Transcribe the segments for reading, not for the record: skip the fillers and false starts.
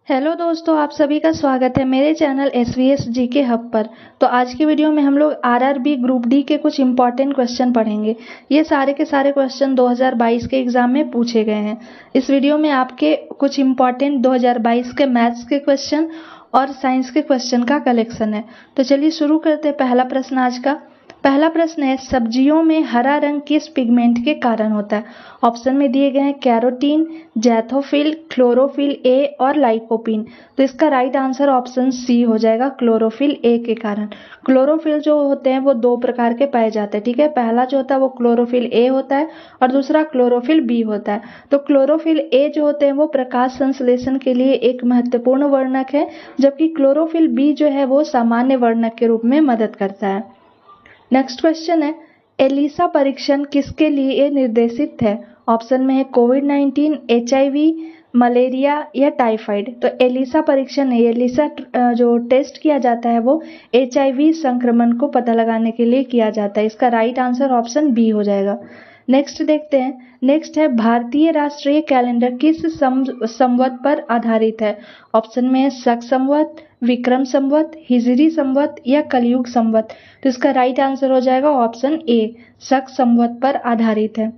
Hello दोस्तों, आप सभी का स्वागत है मेरे चैनल SVS जीके हब पर। तो आज की वीडियो में हम लोग RRB ग्रुप डी के कुछ इंपॉर्टेंट क्वेश्चन पढ़ेंगे। ये सारे के सारे क्वेश्चन 2022 के एग्जाम में पूछे गए हैं। इस वीडियो में आपके कुछ इंपॉर्टेंट 2022 के मैथ्स के क्वेश्चन और साइंस के क्वेश्चन का कलेक्शन है। तो चलिए शुरू करते हैं। पहला प्रश्न आज का। पहला प्रश्न है, सब्जियों में हरा रंग किस पिगमेंट के कारण होता है? ऑप्शन में दिए गए हैं कैरोटीन, जैथोफिल, क्लोरोफिल ए और लाइकोपीन। तो इसका राइट आंसर ऑप्शन सी हो जाएगा, क्लोरोफिल ए के कारण। क्लोरोफिल जो होते हैं वो दो प्रकार के पाए जाते हैं, ठीक है। पहला जो होता है वो क्लोरोफिल ए होता है और दूसरा क्लोरोफिल बी होता है। तो क्लोरोफिल ए जो होते हैं वो प्रकाश संश्लेषण के लिए एक महत्वपूर्ण वर्णक है, जबकि क्लोरोफिल बी जो है वो सामान्य वर्णक के रूप में मदद करता है। नेक्स्ट क्वेश्चन है, एलिसा परीक्षण किसके लिए निर्देशित है? ऑप्शन में है कोविड-19, HIV, मलेरिया या टाइफाइड। तो एलिसा परीक्षण है, एलिसा जो टेस्ट किया जाता है वो HIV संक्रमण को पता लगाने के लिए किया जाता है। इसका राइट आंसर ऑप्शन बी हो जाएगा। नेक्स्ट देखते हैं। नेक्स्ट है, भारतीय राष्ट्रीय कैलेंडर किस संवत पर आधारित है? ऑप्शन में है शक संवत, विक्रम संवत, हिजरी संवत या कलयुग संवत। तो इसका राइट आंसर हो जाएगा ऑप्शन ए, शक संवत पर आधारित है।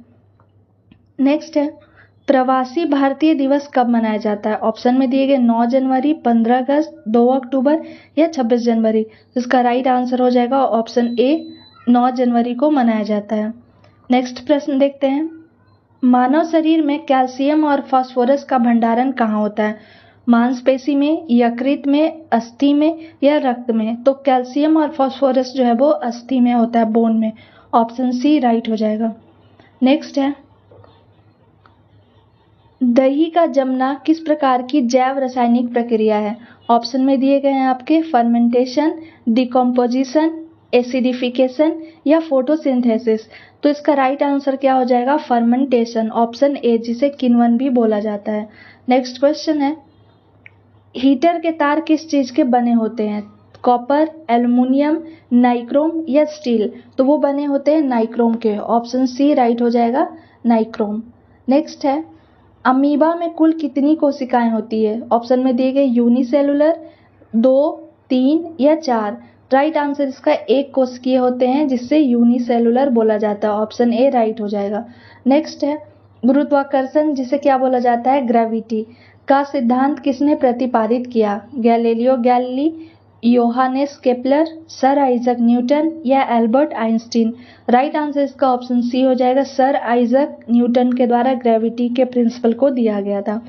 नेक्स्ट है, प्रवासी भारतीय दिवस कब मनाया जाता है? ऑप्शन में दिए गए 9 जनवरी, 15 अगस्त, 2 अक्टूबर या 26 जनवरी। तो इसका राइट आंसर हो जाएगा ऑप्शन ए, 9 जनवरी को मनाया जाता है। नेक्स्ट प्रश्न देखते हैं, मानव शरीर में कैल्शियम और फास्फोरस का भंडारण कहाँ होता है? मांसपेशी में, यकृत में, अस्थि में या रक्त में? तो कैल्शियम और फास्फोरस जो है वो अस्थि में होता है, बोन में। ऑप्शन सी राइट हो जाएगा। नेक्स्ट है, दही का जमना किस प्रकार की जैव रासायनिक प्रक्रिया है? ऑप्शन में दिए गए हैं आपके फर्मेंटेशन, डिकम्पोजिशन, एसिडिफिकेशन या फोटोसिंथेसिस। तो इसका राइट आंसर क्या हो जाएगा? फर्मेंटेशन, ऑप्शन ए, जिसे किण्वन भी बोला जाता है। नेक्स्ट क्वेश्चन है, हीटर के तार किस चीज के बने होते हैं? कॉपर, एल्युमिनियम, नाइक्रोम या स्टील? तो वो बने होते हैं नाइक्रोम के। ऑप्शन सी राइट हो जाएगा, नाइक्रोम। नेक्स्ट है, अमीबा में कुल कितनी कोशिकाएं होती है? ऑप्शन में दिए गए यूनिसेलुलर, 2, 3 या 4। राइट आंसर इसका एक कोशिकीय होते हैं, जिससे यूनिसेलुलर बोला जाता है। ऑप्शन ए राइट हो जाएगा। नेक्स्ट है, गुरुत्वाकर्षण जिसे क्या बोला जाता है? ग्रेविटी का सिद्धांत किसने प्रतिपादित किया? Galileo Galilei, Iohannis Kepler, sir Isaac Newton या एल्बर्ट आइंस्टीन? राइट आंसर इसका ऑप्शन सी हो जाएगा, सर आइजक न्यूटन के द्वारा ग्रेविटी के प्रिंसिपल को दिया गया था।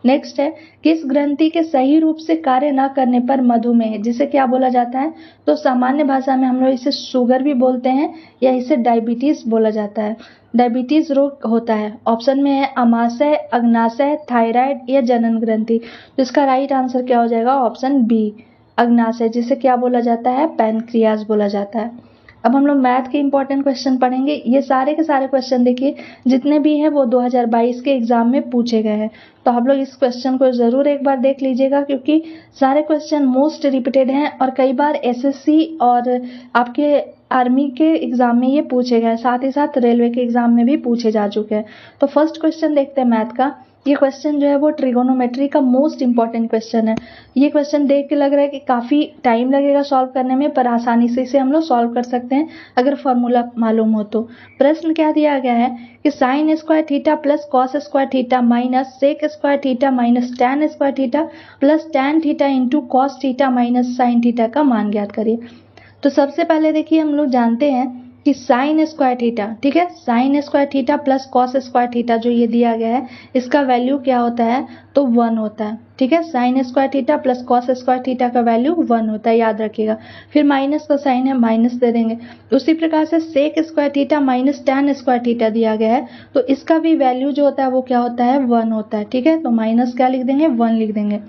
नेक्स्ट है, किस ग्रंथि के सही रूप से कार्य न करने पर मधुमेह जिसे क्या बोला जाता है? तो सामान्य भाषा में हम लोग इसे शुगर भी बोलते हैं या इसे डायबिटीज बोला जाता है। डायबिटीज रोग होता है। ऑप्शन में है अमाशय, अग्नाशय, थायराइड या जनन ग्रंथि। तो इसका राइट आंसर क्या हो जाएगा? ऑप्शन बी, अग्नाशय, जिसे क्या बोला जाता है? पैनक्रियाज बोला जाता है। अब हम लोग मैथ के इंपॉर्टेंट क्वेश्चन पढ़ेंगे। ये सारे के सारे क्वेश्चन देखिए जितने भी हैं वो 2022 के एग्जाम में पूछे गए हैं। तो आप लोग इस क्वेश्चन को जरूर एक बार देख लीजिएगा, क्योंकि सारे क्वेश्चन मोस्ट रिपीटेड हैं और कई बार SSC और आपके आर्मी के एग्जाम में ये पूछे गए, साथ ही साथ रेलवे के एग्जाम में भी पूछे जा चुके हैं। तो फर्स्ट क्वेश्चन देखते हैं मैथ का। ये क्वेश्चन जो है वो ट्रिगोनोमेट्री का मोस्ट इंपॉर्टेंट क्वेश्चन है। ये क्वेश्चन देख के लग रहा है कि काफ़ी टाइम लगेगा सॉल्व करने में, पर आसानी से इसे हम लोग सॉल्व कर सकते हैं अगर फॉर्मूला मालूम हो तो। प्रश्न क्या दिया गया है कि sine square theta plus cos square theta minus sec square theta minus tan square theta plus tan theta into cos theta minus sine theta का मान ज्ञात करिए। तो सबसे पहले देखिए हम लोग जानते हैं कि साइन स्क्वायर थीटा, ठीक है, sign square theta plus cos square theta जो ये दिया गया है इसका वैल्यू क्या होता है? तो 1 होता है, ठीक है। Sign square theta plus cos square theta का वैल्यू 1 होता है, याद रखिएगा। फिर माइनस का साइन है, माइनस दे देंगे। उसी प्रकार से sec square theta minus tan square theta दिया गया है, तो इसका भी वैल्यू जो होता है वो क्या होता है? 1 होता है, ठीक है। तो माइनस क्या लिख देंगे? 1 लिख देंगे।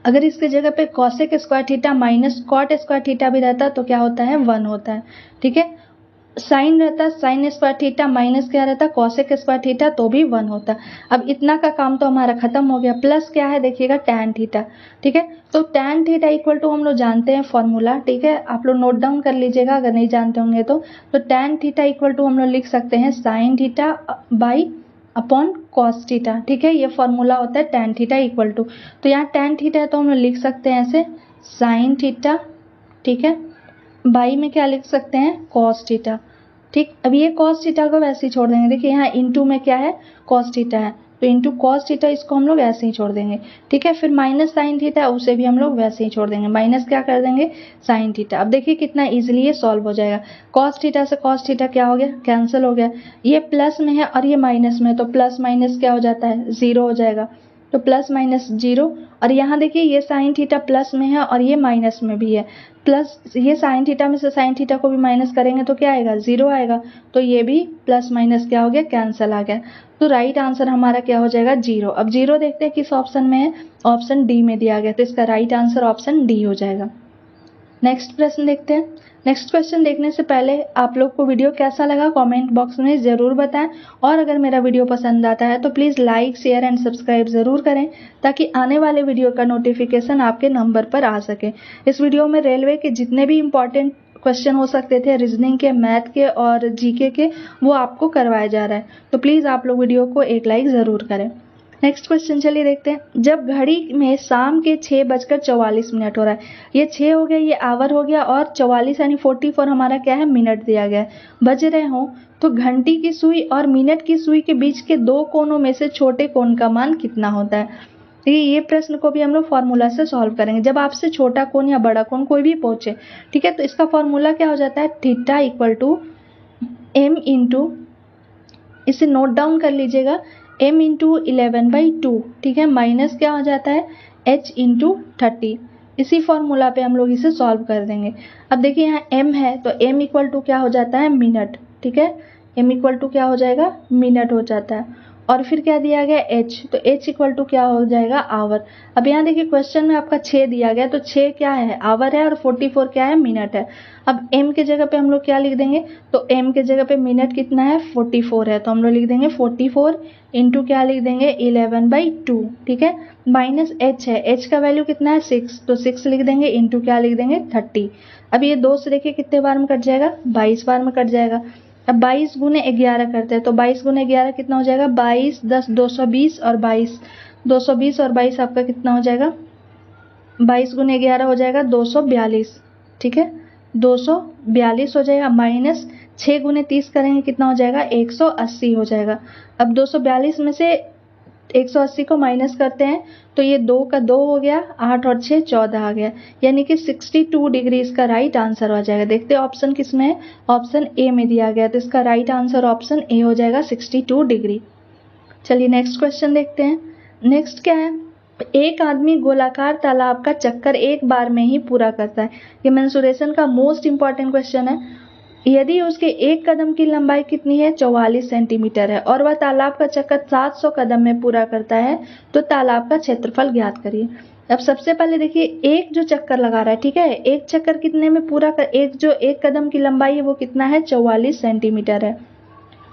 अगर इसके जगह पे cosec square theta minus cot square theta भी रहता तो क्या होता है? 1 होता है, ठीक है। साइन रहता, साइन स्क्वायर थीटा माइनस क्या रहता? कॉसेक स्क्वायर थीटा, तो भी 1 होता। अब इतना का काम तो हमारा खत्म हो गया। प्लस क्या है देखिएगा? टैन थीटा, ठीक है। तो टैन थीटा इक्वल टू हम लोग जानते हैं फॉर्मूला, ठीक है, आप लोग नोट डाउन कर लीजिएगा अगर नहीं जानते होंगे तो। टैन थीटा इक्वल टू हम लोग लिख सकते हैं sine theta by upon cos theta, ठीक है। ये फॉर्मूला होता है tan थीटा इक्वल टू, तो यहाँ tan थीटा है तो हम लोग लिख सकते हैं ऐसे sin थीटा, ठीक है, बाई में क्या लिख सकते हैं cos थीटा, ठीक। अब ये cos थीटा को वैसे ही छोड़ देंगे, देखिए यहाँ इनटू में क्या है cos थीटा है, तो इंटू cos थीटा इसको हम लोग ऐसे ही छोड़ देंगे, ठीक है। फिर माइनस sin थीटा उसे भी हम लोग वैसे ही छोड़ देंगे, माइनस क्या कर देंगे sin थीटा। अब देखिए कितना इजीली ये सॉल्व हो जाएगा, cos थीटा से cos थीटा क्या हो गया कैंसिल हो गया, ये प्लस में है और ये माइनस में है तो प्लस माइनस क्या हो जाता है जीरो हो जाएगा, तो प्लस माइनस जीरो। और यहाँ देखिए ये साइन थीटा प्लस में है और ये माइनस में भी है, प्लस ये साइन थीटा में से साइन थीटा को भी माइनस करेंगे तो क्या आएगा जीरो आएगा, तो ये भी प्लस माइनस क्या हो गया कैंसिल आ गया, तो राइट आंसर हमारा क्या हो जाएगा जीरो। अब जीरो देखते हैं किस ऑप्शन में है, ऑप्शन डी में दिया गया, तो इसका राइट आंसर ऑप्शन डी हो जाएगा। नेक्स्ट प्रश्न देखते हैं। नेक्स्ट क्वेश्चन देखने से पहले आप लोग को वीडियो कैसा लगा कमेंट बॉक्स में ज़रूर बताएं, और अगर मेरा वीडियो पसंद आता है तो please like share and subscribe ज़रूर करें ताकि आने वाले वीडियो का नोटिफिकेशन आपके नंबर पर आ सके। इस वीडियो में रेलवे के जितने भी इम्पॉर्टेंट क्वेश्चन हो सकते थे, रीजनिंग के, मैथ के और जीके के, वो आपको करवाया जा रहा है, तो प्लीज़ आप लोग वीडियो को एक लाइक ज़रूर करें। नेक्स्ट क्वेश्चन चलिए देखते हैं। जब घड़ी में शाम के 6:44 हो रहा है, ये 6 हो गया, ये आवर हो गया, और 44 यानी 44 हमारा क्या है मिनट दिया गया है, बज रहे हो, तो घंटी की सुई और मिनट की सुई के बीच के दो कोनों में से छोटे कोण का मान कितना होता है। देखिए ये प्रश्न को भी हम लोग फॉर्मूला से सॉल्व करेंगे। जब आपसे छोटा कोण या बड़ा कोण कोई भी पूछे, ठीक है, तो इसका फॉर्मूला क्या हो जाता है theta equal to m into, इसे नोट डाउन कर लीजिएगा, m इंटू 11/2, ठीक है, माइनस क्या हो जाता है h इंटू 30। इसी फॉर्मूला पे हम लोग इसे सॉल्व कर देंगे। अब देखिए यहाँ m है तो m इक्वल टू क्या हो जाता है मिनट, ठीक है, m इक्वल टू क्या हो जाएगा मिनट हो जाता है, और फिर क्या दिया गया h, तो h इक्वल टू क्या हो जाएगा आवर। अब यहाँ देखिए क्वेश्चन में आपका 6 दिया गया, तो 6 क्या है आवर है और 44 क्या है मिनट है। अब m के जगह पे हम लोग क्या लिख देंगे, तो m के जगह पे मिनट कितना है 44 है, तो हम लोग लिख देंगे 44 इंटू क्या लिख देंगे 11/2, ठीक है, माइनस h है, h का वैल्यू कितना है 6, तो 6 लिख देंगे इंटू क्या लिख देंगे 30। अब ये 2 से देखिए कितने बार में कट जाएगा 22 बार में कट जाएगा। अब 22 गुने 11 करते हैं, तो 22 गुने 11 कितना हो जाएगा 22, 10 220 और 22 220 और 22 आपका कितना हो जाएगा 22 गुने 11 हो जाएगा 242, ठीक है, 242 हो जाएगा, माइनस 6 गुने 30 करेंगे कितना हो जाएगा 180 हो जाएगा। अब 242 में से 180 को माइनस करते हैं तो ये 2 का 2 हो गया, 8 और 6 14 आ गया, यानी कि 62 डिग्री इसका राइट आंसर हो जाएगा। देखते हैं ऑप्शन किस में है, ऑप्शन ए में दिया गया, तो इसका राइट आंसर ऑप्शन ए हो जाएगा 62 डिग्री। चलिए नेक्स्ट क्वेश्चन देखते हैं। नेक्स्ट क्या है, एक आदमी गोलाकार तालाब का चक्कर एक बार में ही पूरा करता है। ये मेंसुरेशन का मोस्ट इंपॉर्टेंट क्वेश्चन है। यदि उसके एक कदम की लंबाई कितनी है 44 सेंटीमीटर है और वह तालाब का चक्कर 700 कदम में पूरा करता है, तो तालाब का क्षेत्रफल ज्ञात करिए। अब सबसे पहले देखिए एक जो चक्कर लगा रहा है, ठीक है, एक चक्कर कितने में पूरा कर, एक कदम की लंबाई है वो कितना है 44 सेंटीमीटर है।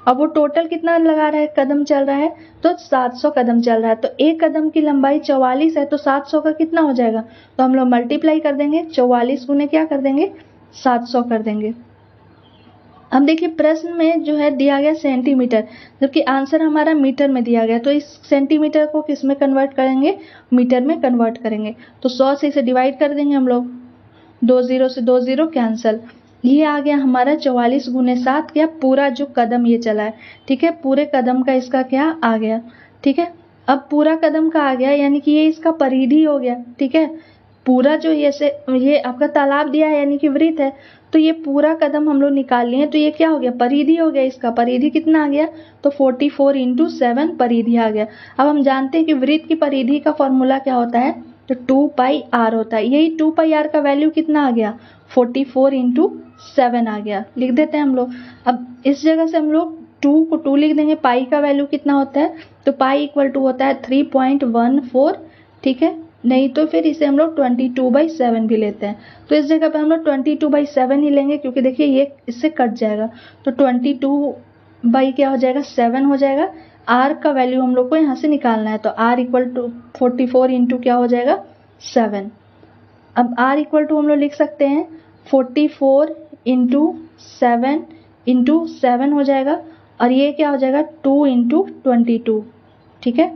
अब वो टोटल कितना लगा रहा है कदम चल रहा है, तो 700 कदम चल रहा है, तो एक कदम की लंबाई 44 है तो 700 का कितना हो जाएगा, तो हम लोग मल्टीप्लाई कर देंगे, 44 गुने क्या कर देंगे 700 कर देंगे। अब देखिए प्रश्न में जो है दिया गया सेंटीमीटर, जबकि आंसर हमारा मीटर में दिया गया, तो इस सेंटीमीटर को किस में कन्वर्ट करेंगे मीटर में कन्वर्ट करेंगे, तो 100 से इसे डिवाइड कर देंगे हम लोग, 2 0 से 2 0 कैंसल, ये आ गया हमारा 44 गुने 7, क्या पूरा जो कदम ये चला है, ठीक है, पूरे कदम का इसका क्या आ गया, ठीक है। अब पूरा कदम का आ गया यानी कि ये इसका परिधि हो गया, ठीक है, पूरा जो ये आपका तालाब दिया है यानी कि वृत्त है, तो ये पूरा कदम हम लोग निकाल लिए, तो ये क्या हो गया परिधि हो गया, इसका परिधि कितना आ गया, तो 44 इंटू 7 परिधि आ गया। अब हम जानते हैं कि वृत्त की परिधि का फॉर्मूला क्या होता है, तो 2πr होता है, यही 2πr का वैल्यू कितना आ गया 44 इंटू 7 आ गया, लिख देते हैं हम लोग। अब इस जगह से हम लोग 2 को 2 लिख देंगे, पाई का वैल्यू कितना होता है, तो पाई इक्वल टू होता है 3.14, ठीक है, नहीं तो फिर इसे हम लोग 22/7 भी लेते हैं, तो इस जगह पे हम लोग 22/7 ही लेंगे, क्योंकि देखिए ये इससे कट जाएगा, तो 22 क्या हो जाएगा 7 हो जाएगा। r का वैल्यू हम लोग को यहाँ से निकालना है, तो r इक्वल टू 44 इंटू क्या हो जाएगा 7। अब r इक्वल टू हम लोग लिख सकते हैं 44 इंटू 7 हो जाएगा, और ये क्या हो जाएगा 2 इंटू 22, ठीक है।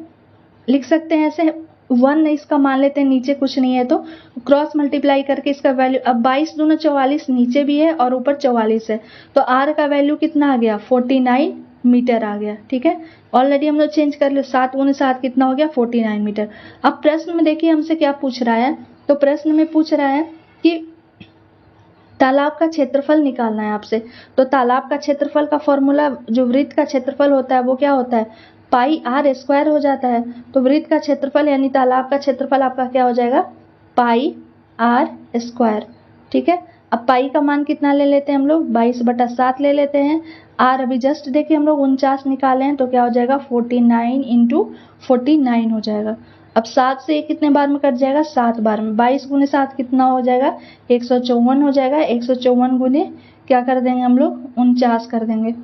लिख सकते हैं ऐसे, 1 इसका मान लेते हैं, नीचे कुछ नहीं है तो क्रॉस मल्टीप्लाई करके इसका वैल्यू, अब 22 दूना 44, नीचे भी है और ऊपर 44 है, तो आर का वैल्यू कितना आ गया 49 मीटर आ गया, ठीक है। ऑलरेडी हम लोग चेंज कर लिया, 7 गुने 7 कितना हो गया 49 मीटर। अब प्रश्न में देखिए हमसे क्या पूछ रहा है, तो प्रश्न में पूछ रहा है कि तालाब का क्षेत्रफल निकालना है आपसे। तो तालाब का क्षेत्रफल का फॉर्मूला, जो वृत्त का क्षेत्रफल होता है वो क्या होता है, पाई आर स्क्वायर हो जाता है। तो वृत्त का क्षेत्रफल यानी तालाब का क्षेत्रफल आपका क्या हो जाएगा, पाई आर स्क्वायर, ठीक है। अब पाई का मान कितना ले लेते हैं हम लोग, 22/7 ले लेते हैं। आर अभी जस्ट देखिए हम लोग 49 निकाले हैं, तो क्या हो जाएगा 49 इंटू 49 हो जाएगा। अब 7 से कितने बार में कट जाएगा, 7 बार में। 22 गुने 7 कितना हो जाएगा 154 हो जाएगा। 154 गुने क्या कर देंगे हम लोग 49 कर देंगे।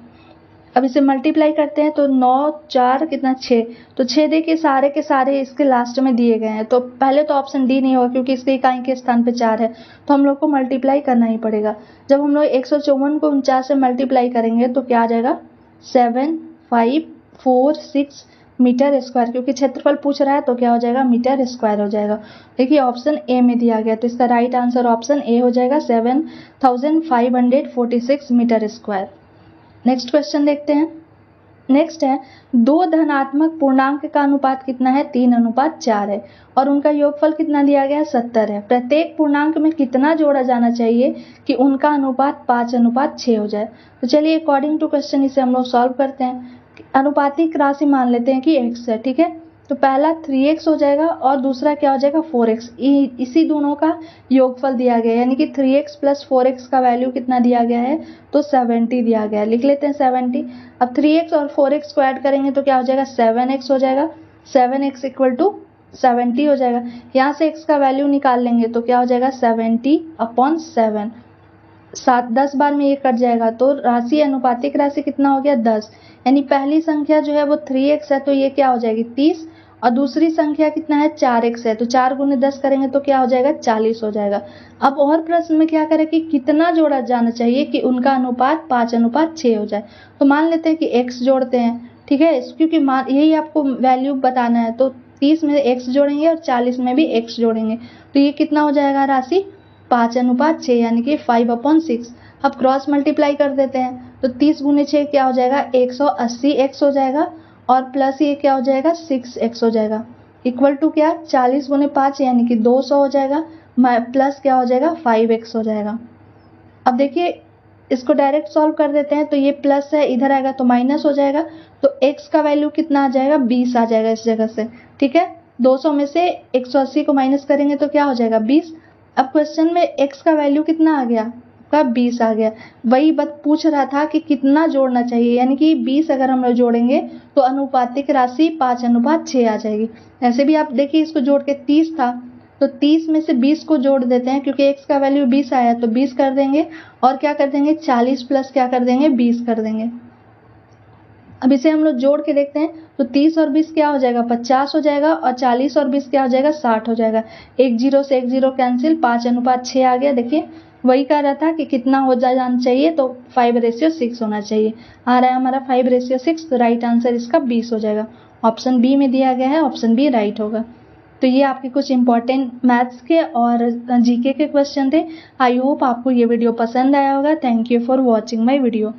अब इसे मल्टीप्लाई करते हैं तो 9 4 कितना 6, तो 6 देखिए सारे के सारे इसके लास्ट में दिए गए हैं, तो पहले तो ऑप्शन डी नहीं होगा क्योंकि इसके इकाई के स्थान पे 4 है, तो हम लोग को मल्टीप्लाई करना ही पड़ेगा। जब हम लोग 154 को 49 से मल्टीप्लाई करेंगे तो क्या आ जाएगा 7546 मीटर स्क्वायर, क्योंकि क्षेत्रफल पूछ रहा है तो क्या हो जाएगा मीटर स्क्वायर हो जाएगा। देखिए ऑप्शन ए में दिया गया, तो इसका राइट आंसर ऑप्शन ए हो जाएगा 7546 मीटर स्क्वायर। नेक्स्ट क्वेश्चन देखते हैं। नेक्स्ट है, दो धनात्मक पूर्णांक का अनुपात कितना है 3:4 है और उनका योगफल कितना दिया गया है 70 है। प्रत्येक पूर्णांक में कितना जोड़ा जाना चाहिए कि उनका अनुपात 5:6 हो जाए। तो चलिए अकॉर्डिंग टू क्वेश्चन इसे हम लोग सॉल्व करते हैं। अनुपातिक राशि मान लेते हैं कि x है, ठीक है। तो पहला 3x हो जाएगा और दूसरा क्या हो जाएगा 4x, इसी दोनों का योगफल दिया गया है, यानी कि 3x प्लस 4x का वैल्यू कितना दिया गया है तो 70 दिया गया है। लिख लेते हैं 70। अब 3x और 4x को ऐड करेंगे तो क्या हो जाएगा 7x हो जाएगा। 7x इक्वल टू 70 हो जाएगा। यहाँ से x का वैल्यू निकाल लेंगे तो क्या हो जाएगा 70/7, 10 बार में ये कट जाएगा, तो राशि अनुपातिक राशि कितना हो गया 10, यानी पहली संख्या जो है वो 3x है तो ये क्या हो जाएगी 30, और दूसरी संख्या कितना है 4x है, तो 4 गुने 10 करेंगे तो क्या हो जाएगा 40 हो जाएगा। अब और प्रश्न में क्या करें कि कितना जोड़ा जाना चाहिए कि उनका अनुपात 5:6 हो जाए। तो मान लेते हैं कि x जोड़ते हैं, ठीक है, क्योंकि यही आपको वैल्यू बताना है, तो 30 में x जोड़ेंगे और 40 में भी x जोड़ेंगे, तो ये कितना हो जाएगा राशि 5:6 यानी कि 5/6। अब क्रॉस मल्टीप्लाई कर देते हैं तो 30 गुने 6 क्या हो जाएगा 180x हो जाएगा, और प्लस ये क्या हो जाएगा 6x हो जाएगा, इक्वल टू क्या 40 गुने 5 यानी कि 200 हो जाएगा, प्लस क्या हो जाएगा 5x हो जाएगा। अब देखिए इसको डायरेक्ट सॉल्व कर देते हैं, तो ये प्लस है इधर आएगा तो माइनस हो जाएगा, तो x का वैल्यू कितना आ जाएगा 20 आ जाएगा इस जगह से, ठीक है। 200 में से 180 को माइनस करेंगे तो क्या हो जाएगा 20। अब क्वेश्चन में x का वैल्यू कितना आ गया आपका 20 आ गया। वही बात पूछ रहा था कि कितना जोड़ना चाहिए, यानी कि 20 अगर हम लोग जोड़ेंगे तो अनुपातिक राशि 5:6 आ जाएगी। ऐसे भी आप देखिए इसको जोड़ के 30 था, तो 30 में से 20 को जोड़ देते हैं क्योंकि x का वैल्यू 20 आया, तो 20 कर देंगे और क्या कर देंगे 40 प्लस क्या कर देंगे 20 कर देंगे। अब इसे हम लोग जोड़ के देखते हैं तो 30 और 20 क्या हो जाएगा 50 हो जाएगा, और 40 और 20 क्या हो जाएगा 60 हो जाएगा। एक जीरो से एक जीरो कैंसिल, 5:6 आ गया। देखिए वही कह रहा था कि कितना हो जाना चाहिए, तो 5:6 होना चाहिए। आ रहा है हमारा 5:6, तो राइट आंसर इसका 20 हो जाएगा। ऑप्शन बी में दिया गया है, ऑप्शन बी राइट होगा। तो ये आपके कुछ इंपॉर्टेंट मैथ्स के और जीके के क्वेश्चन थे। आई होप आपको ये वीडियो पसंद आया होगा। Thank you for watching my video.